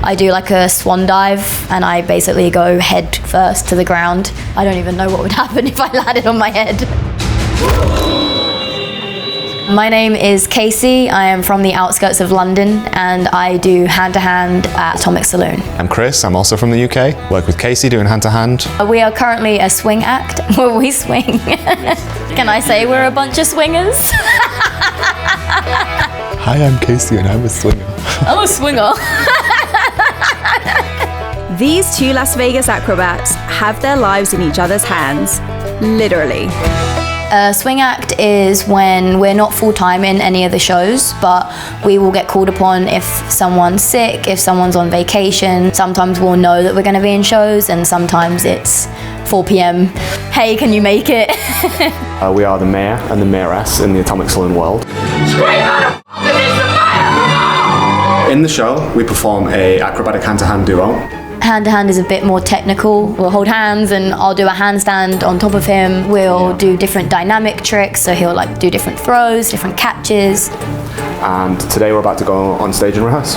I do like a swan dive, and I basically go head first to the ground. I don't even know what would happen if I landed on my head. My name is Casey. I am from the outskirts of London, and I do hand-to-hand at Atomic Saloon. I'm Chris. I'm also from the UK. Work with Casey doing hand-to-hand. We are currently a swing act where we swing. Can I say we're a bunch of swingers? Hi, I'm Casey and I'm a swinger. I'm a swinger. These two Las Vegas acrobats have their lives in each other's hands, literally. A swing act is when we're not full-time in any of the shows, but we will get called upon if someone's sick, if someone's on vacation. Sometimes we'll know that we're going to be in shows, and sometimes it's 4 p.m. Hey, can you make it? We are the mayor and the mayoress in the Atomic Saloon world. In the show, we perform a acrobatic hand-to-hand duo. Hand-to-hand is a bit more technical. We'll hold hands and I'll do a handstand on top of him. We'll do different dynamic tricks, so he'll like do different throws, different catches. And today we're about to go on stage and rehearse.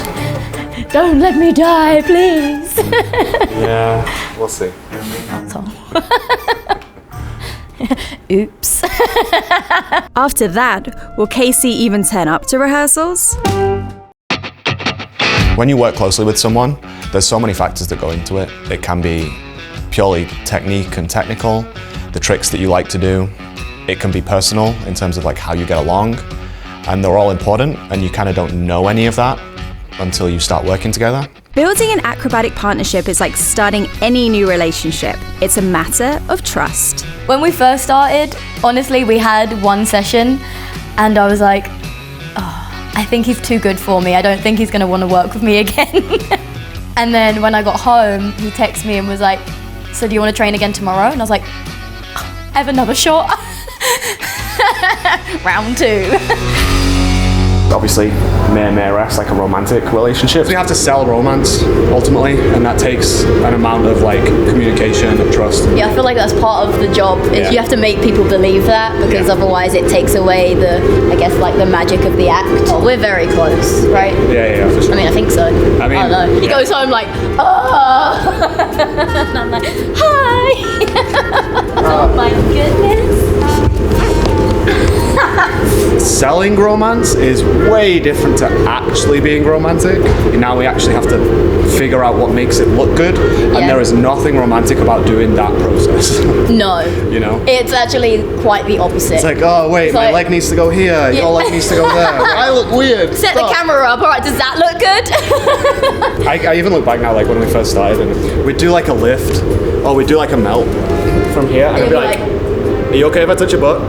Don't let me die, please. Yeah, we'll see. That's all. Oops. After that, will Casey even turn up to rehearsals? When you work closely with someone, there's so many factors that go into it. It can be purely technique and technical, the tricks that you like to do. It can be personal in terms of like how you get along, and they're all important, and you kind of don't know any of that until you start working together. Building an acrobatic partnership is like starting any new relationship. It's a matter of trust. When we first started, honestly, we had one session and I was like, I think he's too good for me. I don't think he's gonna wanna work with me again. And then when I got home, he texted me and was like, so do you wanna train again tomorrow? And I was like, I have another shot. Round 2. Obviously, mayor-mayoress, like a romantic relationship. We have to sell romance, ultimately, and that takes an amount of like communication and trust. Yeah, I feel like that's part of the job, is you have to make people believe that, because otherwise it takes away the, I guess, like the magic of the act. We're very close, right? Yeah, for sure. I mean, I think so. I don't know. He goes home like, oh! And I'm like, hi! Oh my goodness. Selling romance is way different to actually being romantic. Now we actually have to figure out what makes it look good, and there is nothing romantic about doing that process. No. You know? It's actually quite the opposite. It's like, oh wait, my leg needs to go here, your leg needs to go there. I look weird. Set the camera up, alright, does that look good? I even look back now, like when we first started, and we'd do like a lift, or we'd do like a melt from here, and I'd be like, are you okay if I touch your butt?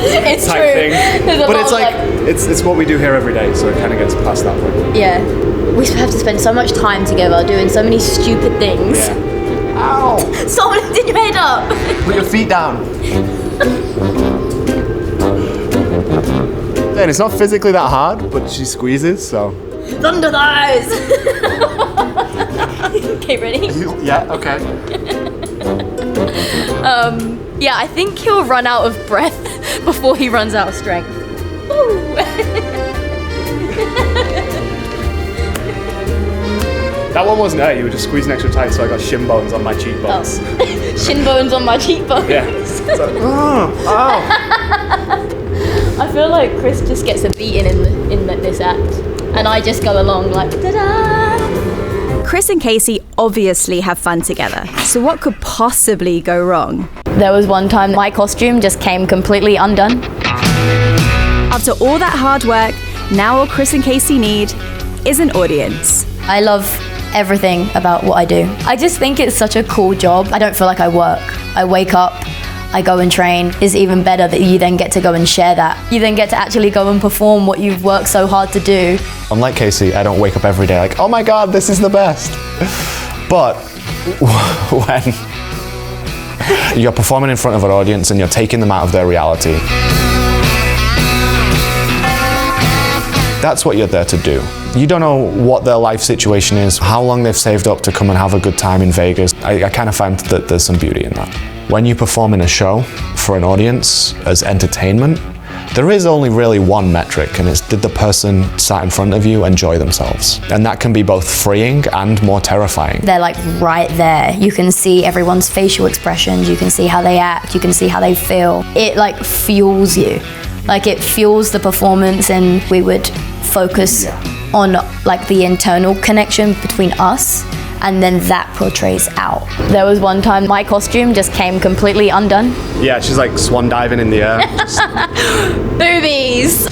It's type true. Thing. But it's like, it's what we do here every day, so it kind of gets past that point. Yeah. We have to spend so much time together doing so many stupid things. Yeah. Ow! Stop lifting your head up! Put your feet down. And it's not physically that hard, but she squeezes, so. Thunder thighs! Okay, ready? Yeah, okay. Yeah, I think he'll run out of breath before he runs out of strength. That one wasn't there, you were just squeezing extra tight, so I got shin bones on my cheekbones. Oh. Shin bones on my cheekbones. Yeah. It's like, oh. I feel like Chris just gets a beating in this act, and I just go along like, ta-da! Chris and Casey obviously have fun together, so what could possibly go wrong? There was one time my costume just came completely undone. After all that hard work, now all Chris and Casey need is an audience. I love everything about what I do. I just think it's such a cool job. I don't feel like I work. I wake up, I go and train. It's even better that you then get to go and share that. You then get to actually go and perform what you've worked so hard to do. Unlike Casey, I don't wake up every day like, oh my God, this is the best. But when you're performing in front of an audience and you're taking them out of their reality, that's what you're there to do. You don't know what their life situation is, how long they've saved up to come and have a good time in Vegas. I kind of find that there's some beauty in that. When you perform in a show for an audience as entertainment, There is only really one metric, and it's did the person sat in front of you enjoy themselves? And that can be both freeing and more terrifying. They're like right there. You can see everyone's facial expressions, you can see how they act, you can see how they feel. It like fuels you. Like it fuels the performance, and we would focus on like the internal connection between us, and then that portrays out. There was one time my costume just came completely undone. Yeah, she's like swan diving in the air. Boobies!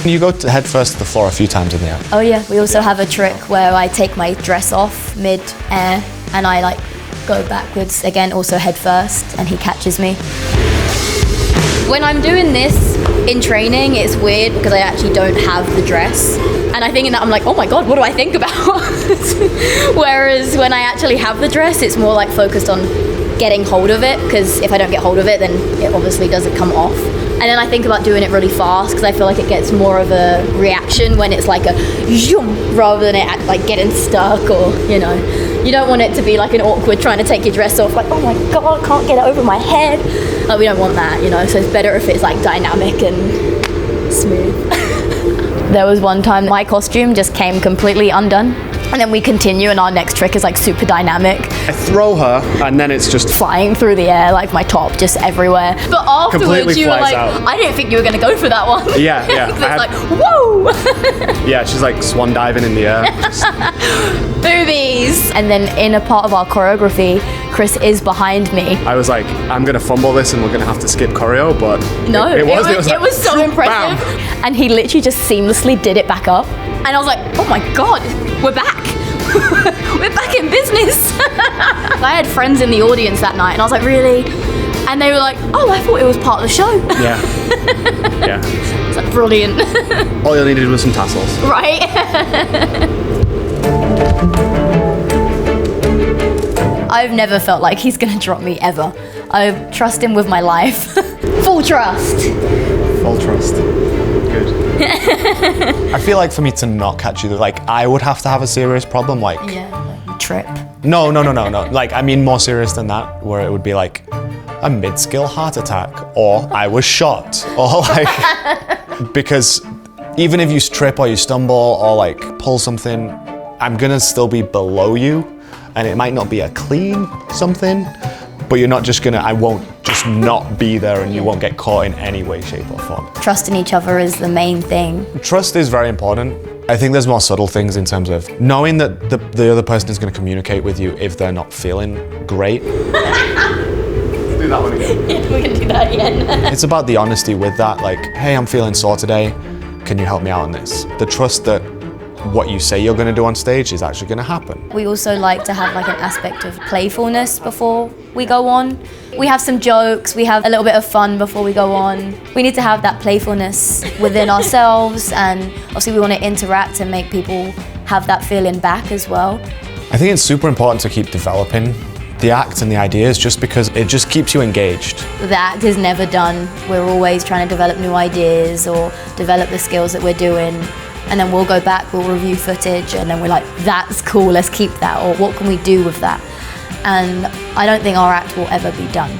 You go head first to the floor a few times in the air. Oh yeah, we also have a trick where I take my dress off mid-air and I like go backwards again, also head first, and he catches me. When I'm doing this in training, it's weird because I actually don't have the dress. And I think in that I'm like, oh my God, what do I think about? Whereas when I actually have the dress, it's more like focused on getting hold of it, because if I don't get hold of it, then it obviously doesn't come off. And then I think about doing it really fast because I feel like it gets more of a reaction when it's like a zoom rather than it like getting stuck, or, you know. You don't want it to be like an awkward trying to take your dress off, like, oh my God, I can't get it over my head. Like, we don't want that, you know, so it's better if it's like dynamic and smooth. There was one time my costume just came completely undone, and then we continue and our next trick is like super dynamic. I throw her and then it's just Flying through the air, like my top just everywhere. But afterwards Completely you were flies like, out. I didn't think you were gonna go for that one. Yeah. It's like, whoa! Yeah, she's like swan diving in the air. Boobies! And then in a part of our choreography, Chris is behind me. I was like, I'm gonna fumble this and we're gonna have to skip choreo, but No, it was like, so impressive. bam. And he literally just seamlessly did it back up. And I was like, oh my God, we're back. We're back in business. I had friends in the audience that night and I was like, really? And they were like, oh, I thought it was part of the show. Yeah. Yeah. It's like brilliant. All you needed was some tassels. Right? I've never felt like he's gonna drop me ever. I trust him with my life. Full trust. Full trust. Good. I feel like for me to not catch you, like I would have to have a serious problem, like Yeah, trip. no. Like I mean more serious than that, where it would be like a mid-skill heart attack, or I was shot, or like because even if you trip or you stumble or like pull something, I'm gonna still be below you, and it might not be a clean something, but you're not just gonna, I won't just not be there and you won't get caught in any way, shape or form. Trusting each other is the main thing. Trust is very important. I think there's more subtle things in terms of knowing that the other person is gonna communicate with you if they're not feeling great. Do that one again. We're gonna do that again. It's about the honesty with that, like, hey, I'm feeling sore today, can you help me out on this? The trust that what you say you're gonna do on stage is actually gonna happen. We also like to have like an aspect of playfulness before we go on. We have some jokes, we have a little bit of fun before we go on. We need to have that playfulness within ourselves, and obviously we want to interact and make people have that feeling back as well. I think it's super important to keep developing the act and the ideas, just because it just keeps you engaged. The act is never done. We're always trying to develop new ideas or develop the skills that we're doing. And then we'll go back, we'll review footage, and then we're like, that's cool, let's keep that, or what can we do with that? And I don't think our act will ever be done.